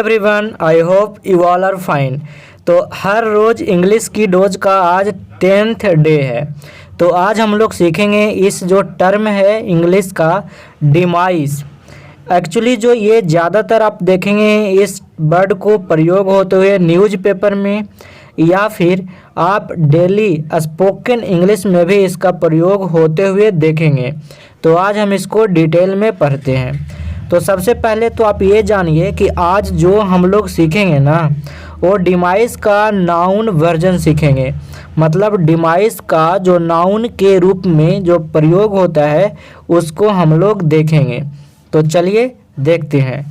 Everyone, I hope you all are fine. तो हर रोज़ English की डोज का आज 10th डे है। तो आज हम लोग सीखेंगे इस जो टर्म है इंग्लिश का डिमाइस। एक्चुअली जो ये ज़्यादातर आप देखेंगे इस वर्ड को प्रयोग होते हुए न्यूज़पेपर में या फिर आप डेली स्पोकन इंग्लिश में भी इसका प्रयोग होते हुए देखेंगे। तो आज हम इसको डिटेल में पढ़ते हैं। तो सबसे पहले तो आप ये जानिए कि आज जो हम लोग सीखेंगे ना वो डिमाइस का नाउन वर्जन सीखेंगे। मतलब डिमाइस का जो नाउन के रूप में जो प्रयोग होता है उसको हम लोग देखेंगे। तो चलिए देखते हैं।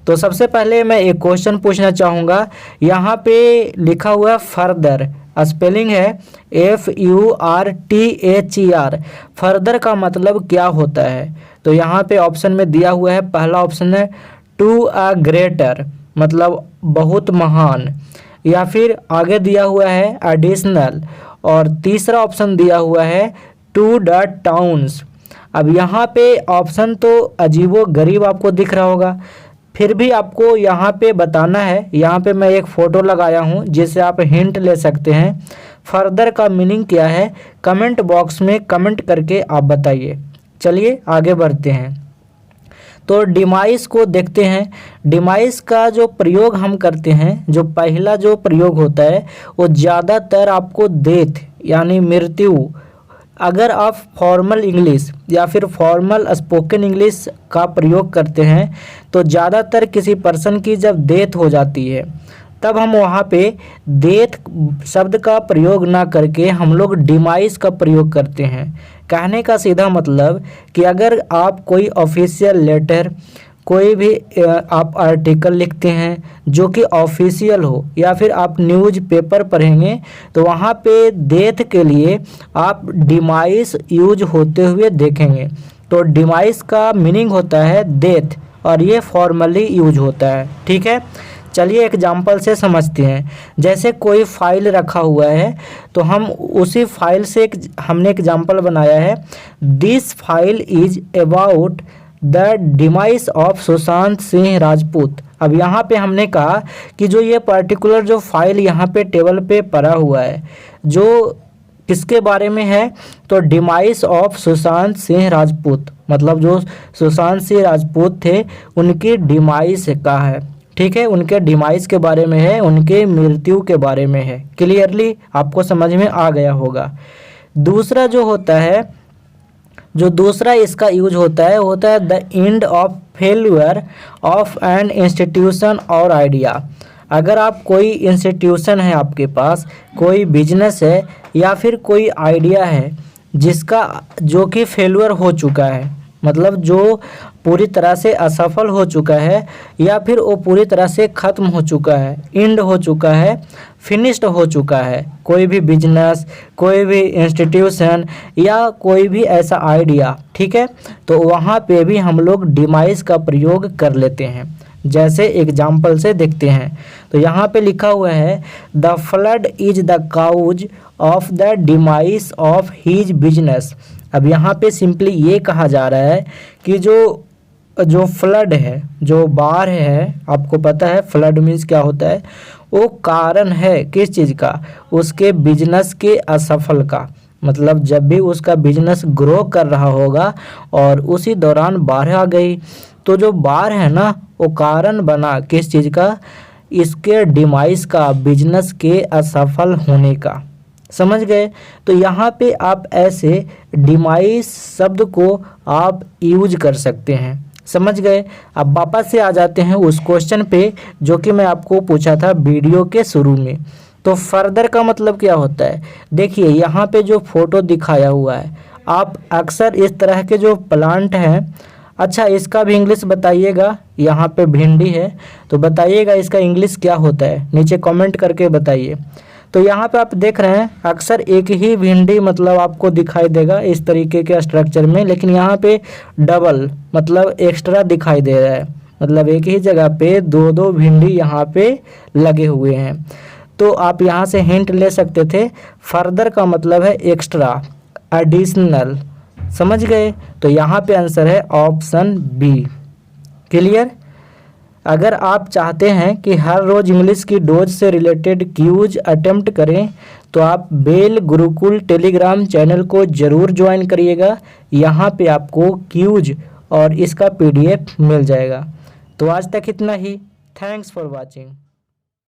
तो सबसे पहले मैं एक क्वेश्चन पूछना चाहूँगा। यहाँ पे लिखा हुआ है फर्दर, स्पेलिंग है FURTHER। फर्दर का मतलब क्या होता है? तो यहाँ पे ऑप्शन में दिया हुआ है, पहला ऑप्शन है टू अ ग्रेटर, मतलब बहुत महान, या फिर आगे दिया हुआ है एडिशनल, और तीसरा ऑप्शन दिया हुआ है टू द टाउन्स। अब यहाँ पे ऑप्शन तो अजीबो गरीब आपको दिख रहा होगा, फिर भी आपको यहाँ पे बताना है। यहाँ पे मैं एक फ़ोटो लगाया हूँ जिससे आप हिंट ले सकते हैं। फर्दर का मीनिंग क्या है कमेंट बॉक्स में कमेंट करके आप बताइए। चलिए आगे बढ़ते हैं। तो डिमाइस को देखते हैं। डिमाइस का जो प्रयोग हम करते हैं, जो पहला जो प्रयोग होता है वो ज़्यादातर आपको डेथ यानी मृत्यु, अगर आप फॉर्मल इंग्लिश या फिर फॉर्मल स्पोकन इंग्लिश का प्रयोग करते हैं तो ज़्यादातर किसी पर्सन की जब डेथ हो जाती है तब हम वहाँ पे डेथ शब्द का प्रयोग ना करके हम लोग डिमाइस का प्रयोग करते हैं। कहने का सीधा मतलब कि अगर आप कोई ऑफिशियल लेटर, कोई भी आप आर्टिकल लिखते हैं जो कि ऑफिशियल हो, या फिर आप न्यूज़पेपर पढ़ेंगे तो वहाँ पे डेथ के लिए आप डिमाइस यूज होते हुए देखेंगे। तो डिमाइस का मीनिंग होता है डेथ और ये फॉर्मली यूज होता है। ठीक है, चलिए एग्जाम्पल से समझते हैं। जैसे कोई फाइल रखा हुआ है तो हम उसी फाइल से हमने एग्जाम्पल बनाया है, this file is about the demise of Sushant Singh Rajput. अब यहाँ पे हमने कहा कि जो ये पर्टिकुलर जो फाइल यहाँ पे टेबल पे पड़ा हुआ है जो किसके बारे में है, तो डिमाइस ऑफ सुशांत सिंह राजपूत, मतलब जो सुशांत सिंह राजपूत थे उनकी डिमाइस का है। ठीक है, उनके डिमाइस के बारे में है, उनके मृत्यु के बारे में है। क्लियरली आपको समझ में आ गया होगा। दूसरा जो होता है, जो दूसरा इसका यूज होता है the end of failure of an institution और आइडिया। अगर आप कोई इंस्टीट्यूशन है, आपके पास कोई बिजनेस है या फिर कोई आइडिया है जिसका जो कि फेल्यूर हो चुका है, मतलब जो पूरी तरह से असफल हो चुका है या फिर वो पूरी तरह से ख़त्म हो चुका है, एंड हो चुका है, फिनिश्ड हो चुका है, कोई भी बिजनेस, कोई भी इंस्टीट्यूशन या कोई भी ऐसा आइडिया। ठीक है, तो वहाँ पे भी हम लोग डिमाइस का प्रयोग कर लेते हैं। जैसे एग्जाम्पल से देखते हैं। तो यहाँ पे लिखा हुआ है the flood is the cause of the demise of his business. अब यहाँ पे सिंपली ये कहा जा रहा है कि जो फ्लड है, जो बाढ़ है, आपको पता है फ्लड मीन्स क्या होता है, वो कारण है किस चीज़ का, उसके बिजनेस के असफल का। मतलब जब भी उसका बिजनेस ग्रो कर रहा होगा और उसी दौरान बाढ़ आ गई तो जो बाढ़ है ना वो कारण बना किस चीज़ का, इसके डिमाइस का, बिजनेस के असफल होने का। समझ गए? तो यहाँ पे आप ऐसे डिमाइस शब्द को आप यूज कर सकते हैं। समझ गए? अब वापस से आ जाते हैं उस क्वेश्चन पे जो कि मैं आपको पूछा था वीडियो के शुरू में। तो फर्दर का मतलब क्या होता है? देखिए यहाँ पे जो फोटो दिखाया हुआ है, आप अक्सर इस तरह के जो प्लांट हैं, अच्छा इसका भी इंग्लिश बताइएगा। यहाँ पे भिंडी है तो बताइएगा इसका इंग्लिश क्या होता है, नीचे कमेंट करके बताइए। तो यहाँ पे आप देख रहे हैं अक्सर एक ही भिंडी मतलब आपको दिखाई देगा इस तरीके के स्ट्रक्चर में, लेकिन यहाँ पे डबल मतलब एक्स्ट्रा दिखाई दे रहा है, मतलब एक ही जगह पे दो दो भिंडी यहाँ पे लगे हुए हैं। तो आप यहाँ से हिंट ले सकते थे, फर्दर का मतलब है एक्स्ट्रा, एडिशनल। समझ गए? तो यहाँ पे आंसर है ऑप्शन बी। क्लियर? अगर आप चाहते हैं कि हर रोज़ इंग्लिश की डोज से रिलेटेड क्यूज अटेम्प्ट करें तो आप बेल गुरुकुल टेलीग्राम चैनल को ज़रूर ज्वाइन करिएगा। यहाँ पे आपको क्यूज और इसका PDF मिल जाएगा। तो आज तक इतना ही। Thanks for watching.